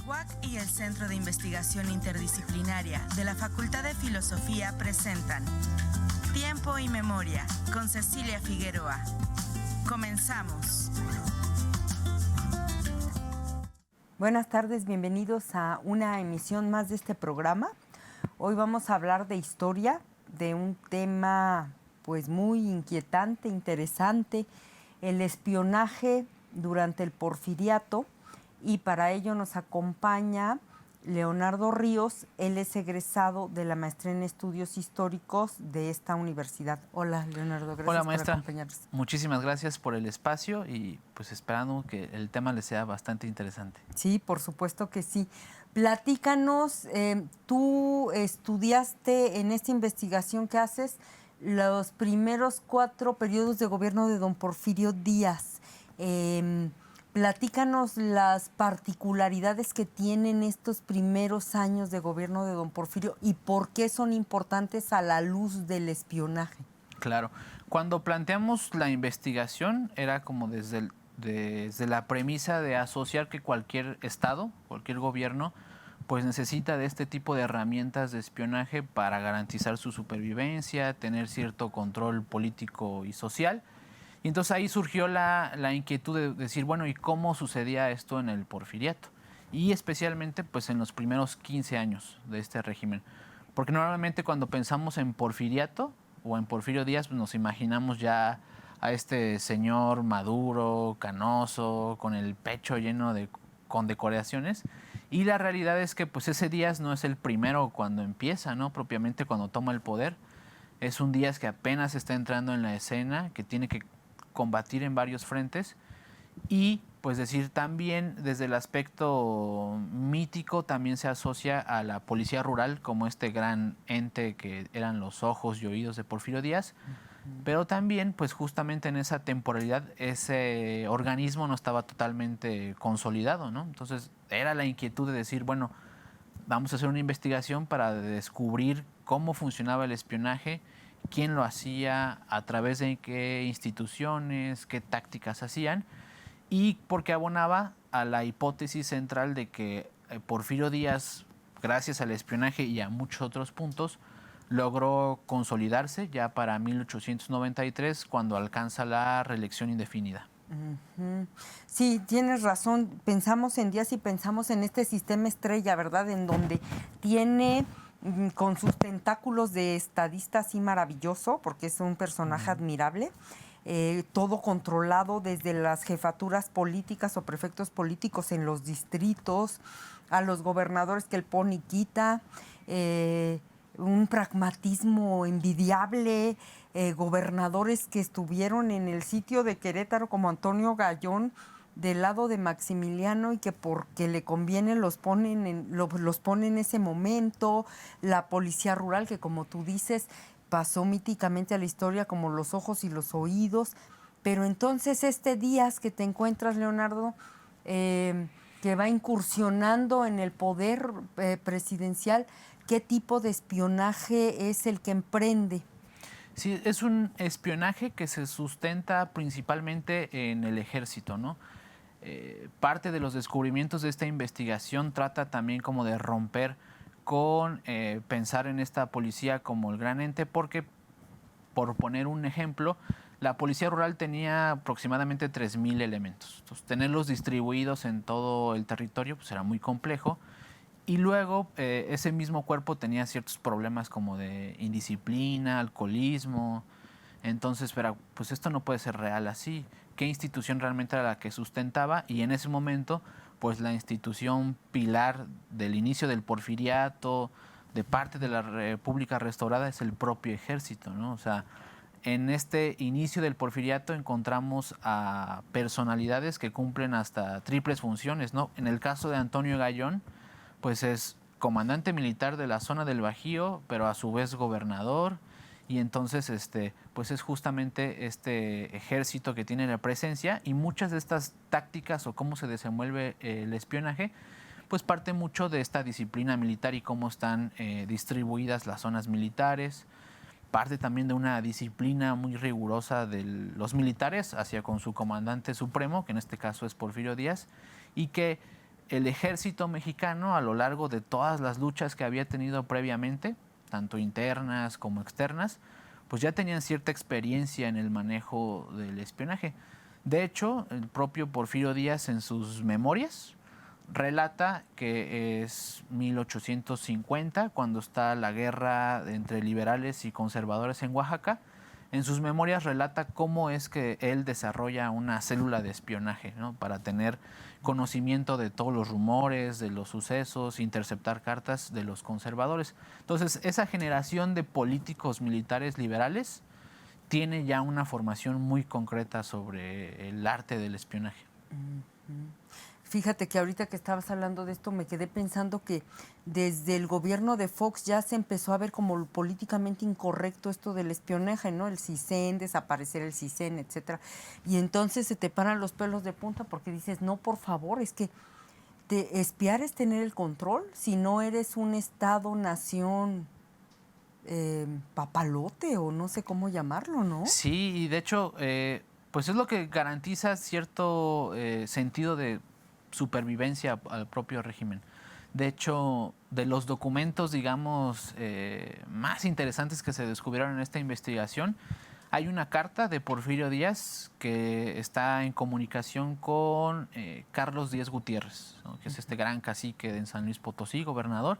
UAC y el Centro de Investigación Interdisciplinaria de la Facultad de Filosofía presentan Tiempo y Memoria con Cecilia Figueroa. Comenzamos. Buenas tardes, bienvenidos a una emisión más de este programa. Hoy vamos a hablar de historia, de un tema pues muy inquietante, interesante, el espionaje durante el Porfiriato, y para ello nos acompaña Leonardo Ríos. Él es egresado de la maestría en estudios históricos de esta universidad. Hola, Leonardo, gracias. Hola, maestra. Por acompañarnos. Muchísimas gracias por el espacio y pues esperando que el tema les sea bastante interesante. Sí, por supuesto que sí. Platícanos, tú estudiaste en esta investigación que haces los primeros 4 periodos de gobierno de don Porfirio Díaz. Platícanos las particularidades que tienen estos primeros años de gobierno de don Porfirio y por qué son importantes a la luz del espionaje. Claro, cuando planteamos la investigación era como desde la premisa de asociar que cualquier estado, cualquier gobierno, pues necesita de este tipo de herramientas de espionaje para garantizar su supervivencia, tener cierto control político y social. Y entonces ahí surgió la inquietud de decir, bueno, ¿y cómo sucedía esto en el Porfiriato? Y especialmente pues en los primeros 15 años de este régimen. Porque normalmente cuando pensamos en Porfiriato o en Porfirio Díaz, pues nos imaginamos ya a este señor maduro, canoso, con el pecho lleno de condecoraciones. Y la realidad es que pues ese Díaz no es el primero cuando empieza, ¿no? Propiamente cuando toma el poder. Es un Díaz que apenas está entrando en la escena, que tiene que combatir en varios frentes y pues decir también desde el aspecto mítico también se asocia a la policía rural como este gran ente que eran los ojos y oídos de Porfirio Díaz, pero también pues justamente en esa temporalidad ese organismo no estaba totalmente consolidado, ¿no? Entonces era la inquietud de decir, bueno, vamos a hacer una investigación para descubrir cómo funcionaba el espionaje, quién lo hacía, a través de qué instituciones, qué tácticas hacían, y porque abonaba a la hipótesis central de que Porfirio Díaz, gracias al espionaje y a muchos otros puntos, logró consolidarse ya para 1893, cuando alcanza la reelección indefinida. Sí, tienes razón. Pensamos en Díaz y pensamos en este sistema estrella, ¿verdad? En donde tiene con sus tentáculos de estadista así maravilloso, porque es un personaje admirable, todo controlado desde las jefaturas políticas o prefectos políticos en los distritos, a los gobernadores que él pone y quita, un pragmatismo envidiable, gobernadores que estuvieron en el sitio de Querétaro como Antonio Gayón, del lado de Maximiliano, y que porque le conviene los pone en ese momento, la policía rural que, como tú dices, pasó míticamente a la historia como los ojos y los oídos. Pero entonces este Díaz que te encuentras, Leonardo, que va incursionando en el poder presidencial, ¿qué tipo de espionaje es el que emprende? Sí, es un espionaje que se sustenta principalmente en el ejército, ¿no? Parte de los descubrimientos de esta investigación trata también como de romper con pensar en esta policía como el gran ente, porque, por poner un ejemplo, la policía rural tenía aproximadamente 3,000 elementos. Entonces, tenerlos distribuidos en todo el territorio pues era muy complejo. Y luego ese mismo cuerpo tenía ciertos problemas como de indisciplina, alcoholismo. Entonces, pero, pues esto no puede ser real así. ¿Qué institución realmente era la que sustentaba? Y en ese momento, pues la institución pilar del inicio del Porfiriato, de parte de la República restaurada, es el propio ejército, ¿no? O sea, en este inicio del Porfiriato encontramos a personalidades que cumplen hasta triples funciones, ¿no? En el caso de Antonio Gayón, pues es comandante militar de la zona del Bajío, pero a su vez gobernador, y entonces pues es justamente este ejército que tiene la presencia, y muchas de estas tácticas o cómo se desenvuelve el espionaje pues parte mucho de esta disciplina militar y cómo están distribuidas las zonas militares. Parte también de una disciplina muy rigurosa de los militares hacia con su comandante supremo, que en este caso es Porfirio Díaz, y que el ejército mexicano, a lo largo de todas las luchas que había tenido previamente, tanto internas como externas, pues ya tenían cierta experiencia en el manejo del espionaje. De hecho, el propio Porfirio Díaz en sus memorias relata que es 1850, cuando está la guerra entre liberales y conservadores en Oaxaca. En sus memorias relata cómo es que él desarrolla una célula de espionaje, ¿no? Para tener conocimiento de todos los rumores, de los sucesos, interceptar cartas de los conservadores. Entonces, esa generación de políticos militares liberales tiene ya una formación muy concreta sobre el arte del espionaje. Fíjate que ahorita que estabas hablando de esto me quedé pensando que desde el gobierno de Fox ya se empezó a ver como políticamente incorrecto esto del espionaje, ¿no? El CISEN, desaparecer el CISEN, etcétera. Y entonces se te paran los pelos de punta porque dices, no, por favor, es que espiar es tener el control. Si no eres un Estado, nación, papalote o no sé cómo llamarlo, ¿no? Sí, y de hecho, pues es lo que garantiza cierto sentido de supervivencia al propio régimen. De hecho, de los documentos, digamos, más interesantes que se descubrieron en esta investigación, hay una carta de Porfirio Díaz que está en comunicación con Carlos Díaz Gutiérrez, ¿no? Que es este gran cacique de San Luis Potosí, gobernador,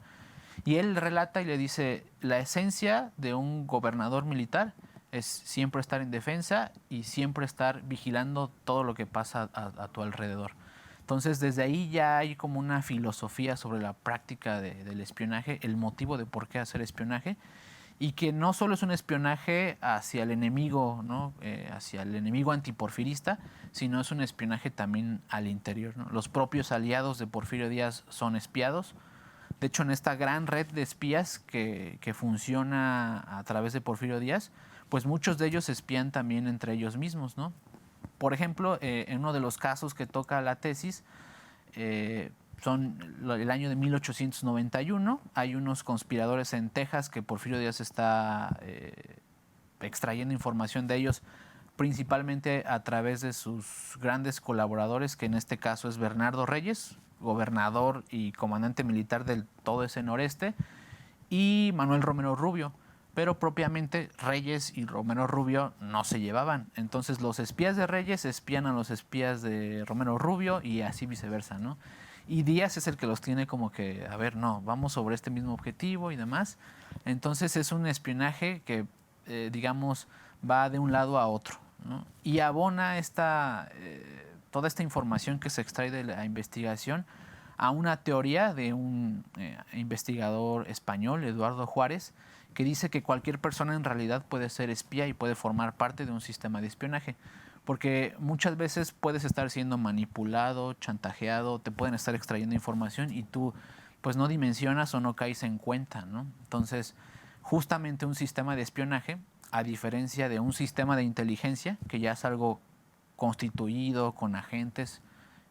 y él relata y le dice, la esencia de un gobernador militar es siempre estar en defensa y siempre estar vigilando todo lo que pasa a tu alrededor. Entonces, desde ahí ya hay como una filosofía sobre la práctica del espionaje, el motivo de por qué hacer espionaje, y que no solo es un espionaje hacia el enemigo, ¿no? Hacia el enemigo antiporfirista, sino es un espionaje también al interior, ¿no? Los propios aliados de Porfirio Díaz son espiados. De hecho, en esta gran red de espías que funciona a través de Porfirio Díaz, pues muchos de ellos espían también entre ellos mismos, ¿no? Por ejemplo, en uno de los casos que toca la tesis, son el año de 1891, hay unos conspiradores en Texas que Porfirio Díaz está extrayendo información de ellos, principalmente a través de sus grandes colaboradores, que en este caso es Bernardo Reyes, gobernador y comandante militar del todo ese noreste, y Manuel Romero Rubio. Pero propiamente Reyes y Romero Rubio no se llevaban. Entonces los espías de Reyes espían a los espías de Romero Rubio y así viceversa, ¿no? Y Díaz es el que los tiene como que, a ver, no, vamos sobre este mismo objetivo y demás. Entonces es un espionaje que, digamos, va de un lado a otro, ¿no? Y abona toda esta información que se extrae de la investigación a una teoría de un investigador español, Eduardo Juárez, que dice que cualquier persona en realidad puede ser espía y puede formar parte de un sistema de espionaje. Porque muchas veces puedes estar siendo manipulado, chantajeado, te pueden estar extrayendo información y tú pues no dimensionas o no caes en cuenta, ¿no? Entonces, justamente un sistema de espionaje, a diferencia de un sistema de inteligencia, que ya es algo constituido, con agentes,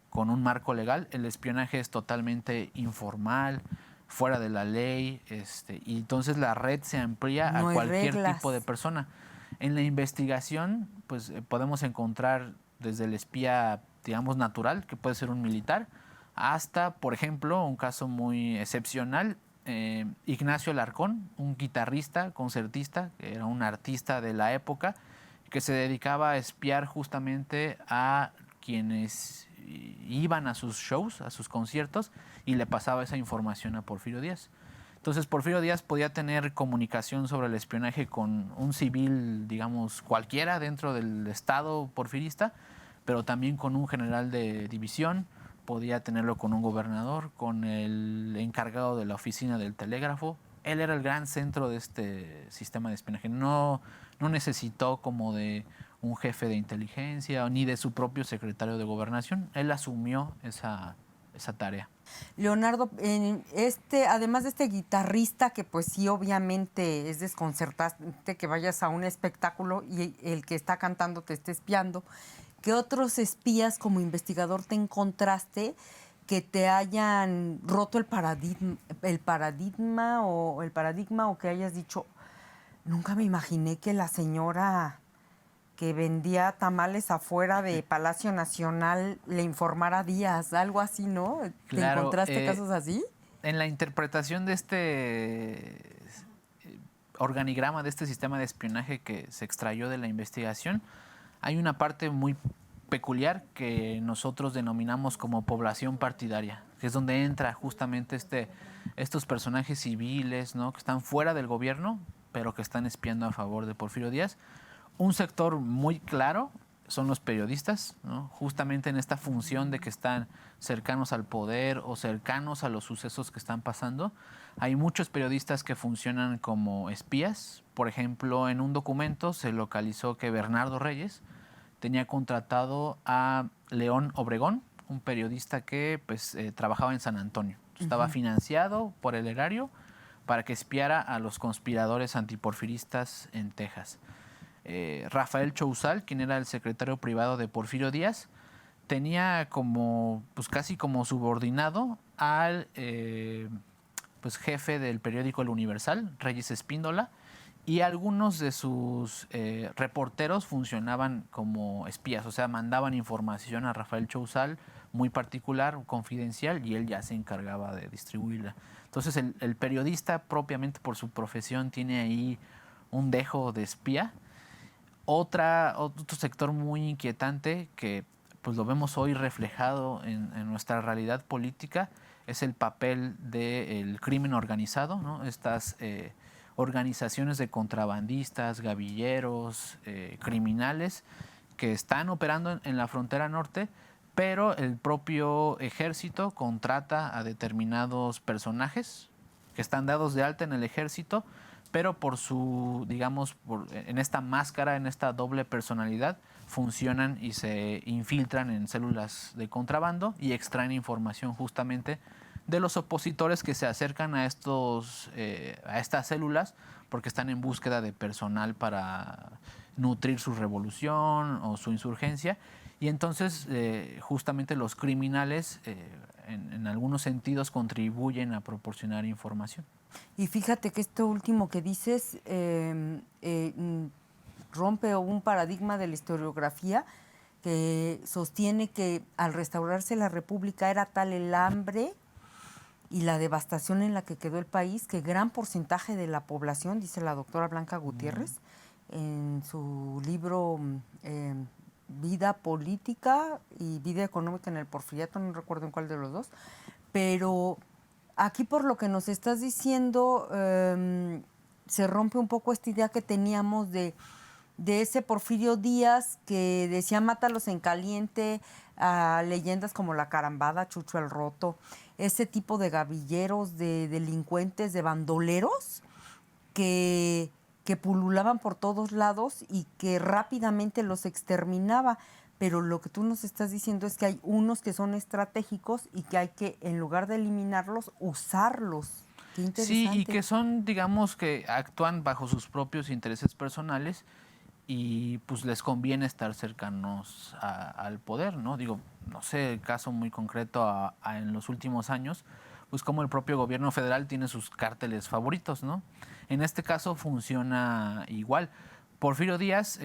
con un marco legal, el espionaje es totalmente informal, fuera de la ley, y entonces la red se amplía a cualquier tipo de persona. En la investigación, pues podemos encontrar desde el espía, digamos, natural, que puede ser un militar, hasta, por ejemplo, un caso muy excepcional, Ignacio Alarcón, un guitarrista, concertista, que era un artista de la época, que se dedicaba a espiar justamente a quienes iban a sus shows, a sus conciertos, y le pasaba esa información a Porfirio Díaz. Entonces Porfirio Díaz podía tener comunicación sobre el espionaje con un civil, digamos, cualquiera dentro del Estado porfirista, pero también con un general de división, podía tenerlo con un gobernador, con el encargado de la oficina del telégrafo. Él era el gran centro de este sistema de espionaje. No necesitó como de un jefe de inteligencia ni de su propio secretario de gobernación. Él asumió esa tarea. Leonardo, además de este guitarrista que pues sí obviamente es desconcertante que vayas a un espectáculo y el que está cantando te esté espiando, ¿qué otros espías como investigador te encontraste que te hayan roto el paradigma o que hayas dicho, nunca me imaginé que la señora que vendía tamales afuera de Palacio Nacional le informara a Díaz, algo así, ¿no? ¿Te Claro, encontraste casos así? En la interpretación de este organigrama, de este sistema de espionaje que se extrayó de la investigación, hay una parte muy peculiar que nosotros denominamos como población partidaria, que es donde entra justamente estos personajes civiles, ¿no?, que están fuera del gobierno, pero que están espiando a favor de Porfirio Díaz. Un sector muy claro son los periodistas, ¿no?, justamente en esta función de que están cercanos al poder o cercanos a los sucesos que están pasando. Hay muchos periodistas que funcionan como espías. Por ejemplo, en un documento se localizó que Bernardo Reyes tenía contratado a León Obregón, un periodista que trabajaba en San Antonio. Estaba financiado por el erario para que espiara a los conspiradores antiporfiristas en Texas. Rafael Chouzal, quien era el secretario privado de Porfirio Díaz, tenía como, casi como subordinado al jefe del periódico El Universal, Reyes Espíndola, y algunos de sus reporteros funcionaban como espías, o sea, mandaban información a Rafael Chouzal muy particular, confidencial, y él ya se encargaba de distribuirla. Entonces el periodista, propiamente por su profesión, tiene ahí un dejo de espía. Otro sector muy inquietante que pues lo vemos hoy reflejado en nuestra realidad política es el papel del crimen organizado, ¿no? Estas organizaciones de contrabandistas, gavilleros, criminales que están operando en la frontera norte, pero el propio ejército contrata a determinados personajes que están dados de alta en el ejército, pero por su, digamos, en esta máscara, en esta doble personalidad, funcionan y se infiltran en células de contrabando y extraen información justamente de los opositores que se acercan a estas células porque están en búsqueda de personal para nutrir su revolución o su insurgencia. Y entonces justamente los criminales en algunos sentidos contribuyen a proporcionar información. Y fíjate que esto último que dices rompe un paradigma de la historiografía que sostiene que al restaurarse la República era tal el hambre y la devastación en la que quedó el país que gran porcentaje de la población, dice la doctora Blanca Gutiérrez, en su libro Vida Política y Vida Económica en el Porfiriato, no recuerdo en cuál de los dos, pero aquí por lo que nos estás diciendo se rompe un poco esta idea que teníamos de ese Porfirio Díaz que decía mátalos en caliente, a leyendas como La Carambada, Chucho el Roto, ese tipo de gavilleros, de delincuentes, de bandoleros que pululaban por todos lados y que rápidamente los exterminaba. Pero lo que tú nos estás diciendo es que hay unos que son estratégicos y que hay que, en lugar de eliminarlos, usarlos. Qué interesante. Sí, y que son, digamos, que actúan bajo sus propios intereses personales y pues les conviene estar cercanos al poder, ¿no? Digo, no sé, el caso muy concreto en los últimos años, pues como el propio gobierno federal tiene sus cárteles favoritos, ¿no? En este caso funciona igual. Porfirio Díaz,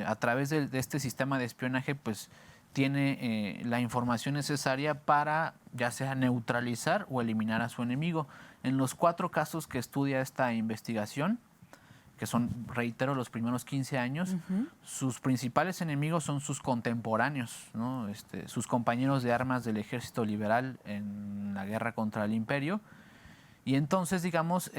a través de este sistema de espionaje, pues tiene la información necesaria para ya sea neutralizar o eliminar a su enemigo. En los 4 casos que estudia esta investigación, que son, reitero, los primeros 15 años, sus principales enemigos son sus contemporáneos, ¿no? Sus compañeros de armas del ejército liberal en la guerra contra el imperio. Y entonces, digamos,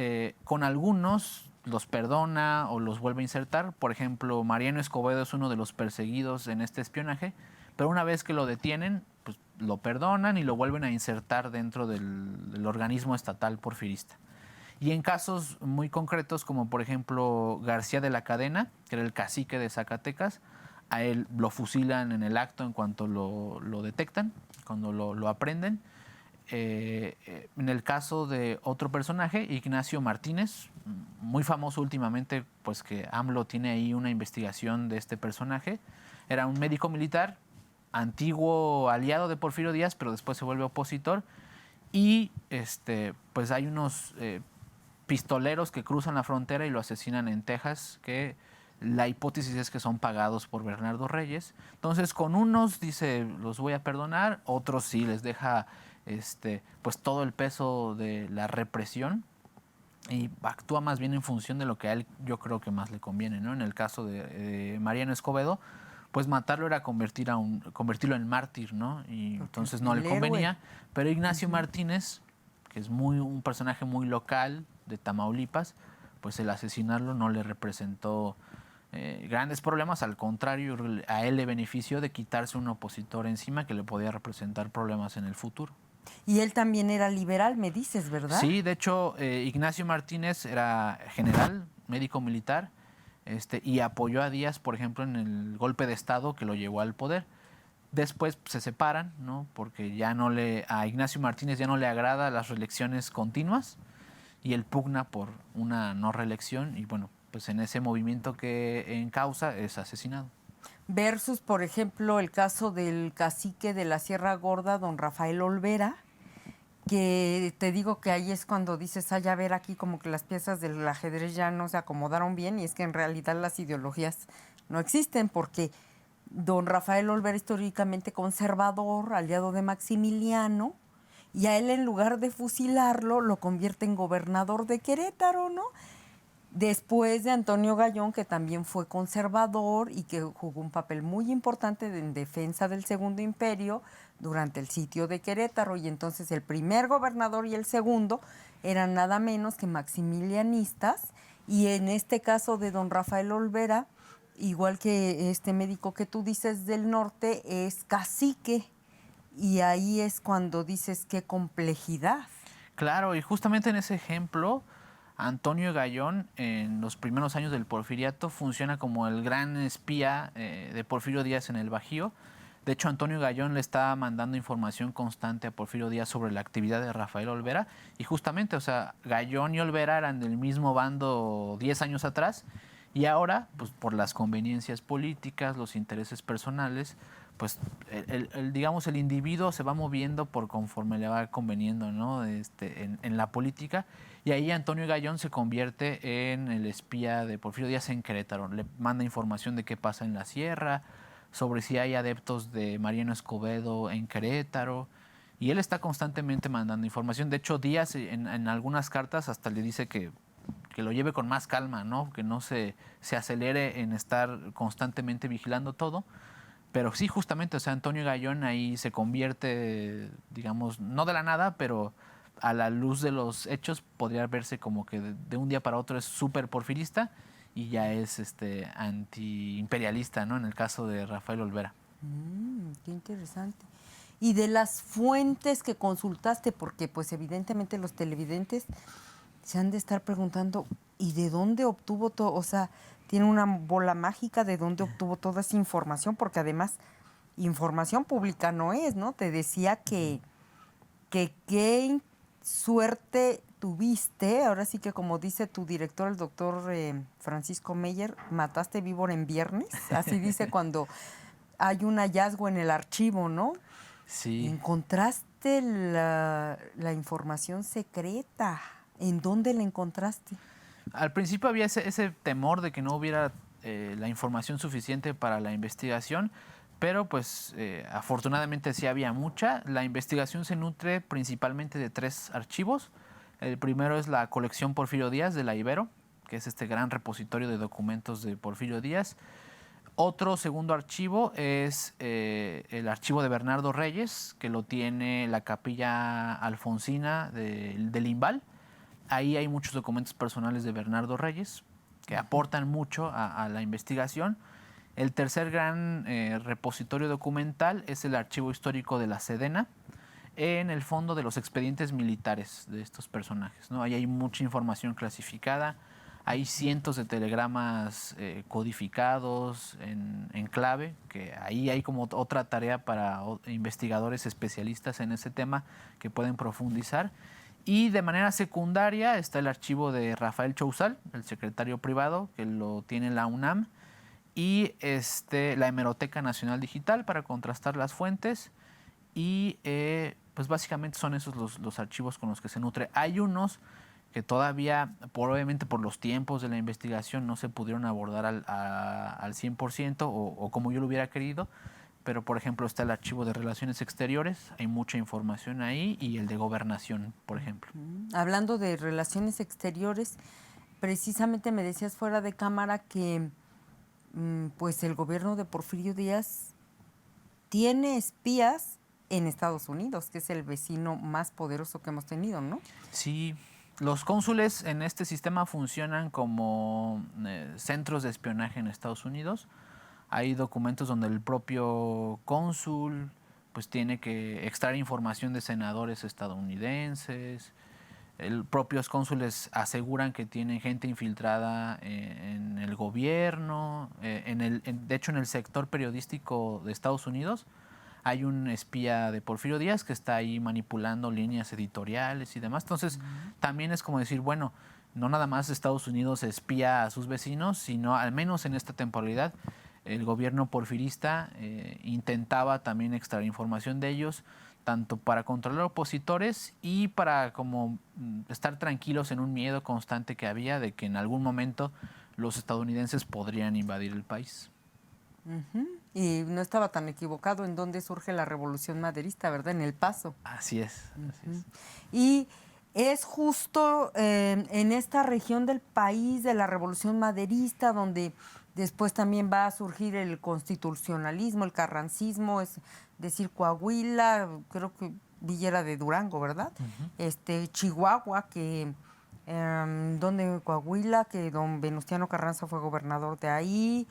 con algunos los perdona o los vuelve a insertar. Por ejemplo, Mariano Escobedo es uno de los perseguidos en este espionaje, pero una vez que lo detienen, pues lo perdonan y lo vuelven a insertar dentro del organismo estatal porfirista. Y en casos muy concretos, como por ejemplo García de la Cadena, que era el cacique de Zacatecas, a él lo fusilan en el acto en cuanto lo detectan, cuando lo aprenden. En el caso de otro personaje, Ignacio Martínez, muy famoso últimamente, pues que AMLO tiene ahí una investigación de este personaje. Era un médico militar, antiguo aliado de Porfirio Díaz, pero después se vuelve opositor. Y pues hay unos pistoleros que cruzan la frontera y lo asesinan en Texas, que La hipótesis es que son pagados por Bernardo Reyes. Entonces, con unos dice, los voy a perdonar, otros sí les deja pues todo el peso de la represión y actúa más bien en función de lo que a él yo creo que más le conviene, ¿no? En el caso de Mariano Escobedo, pues matarlo era convertirlo en mártir, ¿no? Y entonces no le convenía. Pero Ignacio Martínez, que es un personaje muy local de Tamaulipas, pues el asesinarlo no le representó grandes problemas, al contrario, a él le benefició de quitarse un opositor encima que le podía representar problemas en el futuro. Y él también era liberal, me dices, ¿verdad? Sí, de hecho, Ignacio Martínez era general, médico militar, y apoyó a Díaz, por ejemplo, en el golpe de Estado que lo llevó al poder. Después se separan, ¿no? Porque a Ignacio Martínez ya no le agrada las reelecciones continuas y él pugna por una no reelección y bueno, pues en ese movimiento que encausa es asesinado. Versus, por ejemplo, el caso del cacique de la Sierra Gorda, don Rafael Olvera, que te digo que ahí es cuando dices, a ver, aquí como que las piezas del ajedrez ya no se acomodaron bien, y es que en realidad las ideologías no existen, porque don Rafael Olvera, históricamente conservador, aliado de Maximiliano, y a él, en lugar de fusilarlo, lo convierte en gobernador de Querétaro, ¿no? Después de Antonio Gallón, que también fue conservador y que jugó un papel muy importante en defensa del Segundo Imperio durante el sitio de Querétaro. Y entonces el primer gobernador y el segundo eran nada menos que maximilianistas. Y en este caso de don Rafael Olvera, igual que este médico que tú dices del norte, es cacique. Y ahí es cuando dices qué complejidad. Claro, y justamente en ese ejemplo, Antonio Gallón, en los primeros años del porfiriato, funciona como el gran espía de Porfirio Díaz en el Bajío. De hecho, Antonio Gallón le está mandando información constante a Porfirio Díaz sobre la actividad de Rafael Olvera. Y justamente, o sea, Gallón y Olvera eran del mismo bando 10 años atrás. Y ahora, pues por las conveniencias políticas, los intereses personales, pues digamos, el individuo se va moviendo por conforme le va conveniendo, ¿no? En la política. Y ahí Antonio Gallón se convierte en el espía de Porfirio Díaz en Querétaro. Le manda información de qué pasa en la sierra, sobre si hay adeptos de Mariano Escobedo en Querétaro. Y él está constantemente mandando información. De hecho, Díaz en algunas cartas hasta le dice que lo lleve con más calma, ¿no? Que no se acelere en estar constantemente vigilando todo. Pero sí, justamente, o sea, Antonio Gallón ahí se convierte, digamos, no de la nada, pero a la luz de los hechos podría verse como que de un día para otro es súper porfirista y ya es antiimperialista, ¿no? En el caso de Rafael Olvera. Qué interesante. Y de las fuentes que consultaste, porque pues evidentemente los televidentes se han de estar preguntando, ¿y de dónde obtuvo todo? O sea, tiene una bola mágica de dónde obtuvo toda esa información, porque además información pública no es, ¿no? Te decía que qué suerte tuviste, ahora sí que como dice tu director, el doctor Francisco Meyer, mataste víbora en viernes, así dice cuando hay un hallazgo en el archivo, ¿no? Sí. Encontraste la información secreta. ¿En dónde la encontraste? Al principio había ese temor de que no hubiera la información suficiente para la investigación, pero pues afortunadamente sí había mucha. La investigación se nutre principalmente de 3 archivos. El primero es la colección Porfirio Díaz de la Ibero, que es este gran repositorio de documentos de Porfirio Díaz. Otro segundo archivo es el archivo de Bernardo Reyes, que lo tiene la capilla alfonsina del Imbal. Ahí hay muchos documentos personales de Bernardo Reyes que aportan mucho a la investigación. El tercer gran repositorio documental es el archivo histórico de la Sedena, en el fondo de los expedientes militares de estos personajes, ¿no? Ahí hay mucha información clasificada, hay cientos de telegramas codificados en clave, que ahí hay como otra tarea para investigadores especialistas en ese tema que pueden profundizar. Y de manera secundaria está el archivo de Rafael Chouzal, el secretario privado, que lo tiene la UNAM, y la Hemeroteca Nacional Digital para contrastar las fuentes. Y pues básicamente son esos los archivos con los que se nutre. Hay unos que todavía, probablemente por los tiempos de la investigación, no se pudieron abordar al 100% o como yo lo hubiera querido. Pero, por ejemplo, está el archivo de Relaciones Exteriores, hay mucha información ahí, y el de Gobernación, por ejemplo. Hablando de Relaciones Exteriores, precisamente me decías fuera de cámara que pues el gobierno de Porfirio Díaz tiene espías en Estados Unidos, que es el vecino más poderoso que hemos tenido, ¿no? Sí, los cónsules en este sistema funcionan como centros de espionaje en Estados Unidos. Hay documentos donde el propio cónsul pues tiene que extraer información de senadores estadounidenses. Propios cónsules aseguran que tienen gente infiltrada en el gobierno. De hecho, en el sector periodístico de Estados Unidos hay un espía de Porfirio Díaz que está ahí manipulando líneas editoriales y demás. Entonces, también es como decir, bueno, no nada más Estados Unidos espía a sus vecinos, sino al menos en esta temporalidad el gobierno porfirista intentaba también extraer información de ellos, tanto para controlar opositores y para como estar tranquilos en un miedo constante que había de que en algún momento los estadounidenses podrían invadir el país. Y no estaba tan equivocado en dónde surge la Revolución Maderista, ¿verdad? En El Paso. Así es. Así es. Y es justo en esta región del país de la Revolución Maderista donde después también va a surgir el constitucionalismo, el carrancismo, es decir, Coahuila, creo que Villa de Durango, ¿verdad? Chihuahua, que donde Coahuila, que don Venustiano Carranza fue gobernador de ahí,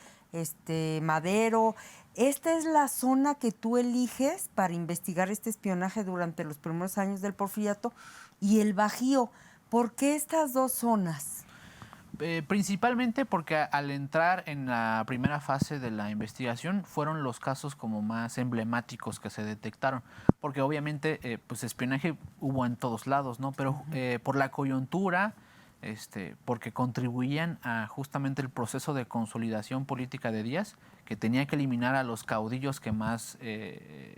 Madero. Esta es la zona que tú eliges para investigar este espionaje durante los primeros años del Porfiriato, y el Bajío. ¿Por qué estas dos zonas? Principalmente porque al entrar en la primera fase de la investigación fueron los casos como más emblemáticos que se detectaron, porque obviamente pues espionaje hubo en todos lados, ¿no? Pero por la coyuntura, porque contribuían a justamente el proceso de consolidación política de Díaz, que tenía que eliminar a los caudillos que más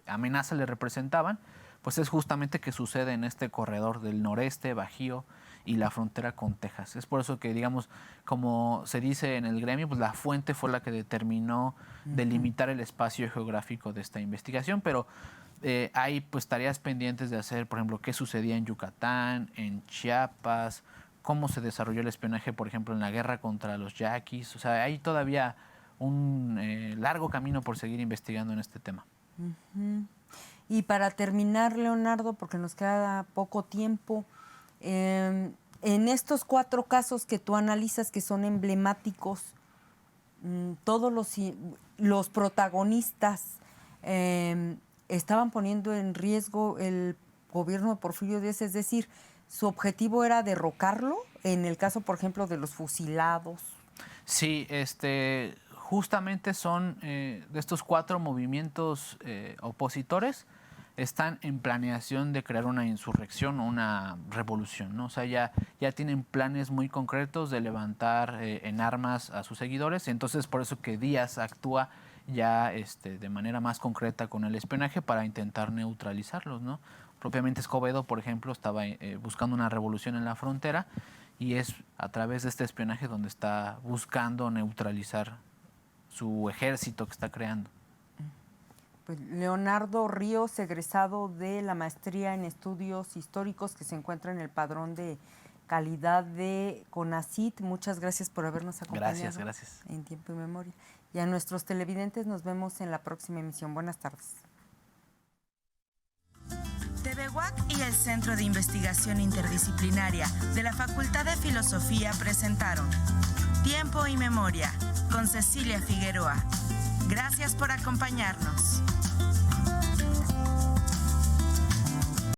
amenaza le representaban, pues es justamente que sucede en este corredor del noreste, Bajío, y la frontera con Texas. Es por eso que, digamos, como se dice en el gremio, pues la fuente fue la que determinó delimitar el espacio geográfico de esta investigación, pero hay pues tareas pendientes de hacer, por ejemplo, qué sucedía en Yucatán, en Chiapas, cómo se desarrolló el espionaje, por ejemplo, en la guerra contra los yaquis. O sea, hay todavía un largo camino por seguir investigando en este tema. Y para terminar, Leonardo, porque nos queda poco tiempo, en estos 4 casos que tú analizas que son emblemáticos, todos los protagonistas estaban poniendo en riesgo el gobierno de Porfirio Díaz, es decir, su objetivo era derrocarlo, en el caso, por ejemplo, de los fusilados. Sí, justamente son de estos 4 movimientos opositores, están en planeación de crear una insurrección o una revolución, ¿no? O sea, ya tienen planes muy concretos de levantar en armas a sus seguidores. Entonces, por eso que Díaz actúa ya de manera más concreta con el espionaje para intentar neutralizarlos, ¿no? Propiamente Escobedo, por ejemplo, estaba buscando una revolución en la frontera, y es a través de este espionaje donde está buscando neutralizar su ejército que está creando. Pues Leonardo Ríos, egresado de la maestría en estudios históricos que se encuentra en el padrón de calidad de CONACYT. Muchas gracias por habernos acompañado. Gracias. En Tiempo y Memoria. Y a nuestros televidentes nos vemos en la próxima emisión. Buenas tardes. TV UAC y el Centro de Investigación Interdisciplinaria de la Facultad de Filosofía presentaron Tiempo y Memoria con Cecilia Figueroa. Gracias por acompañarnos.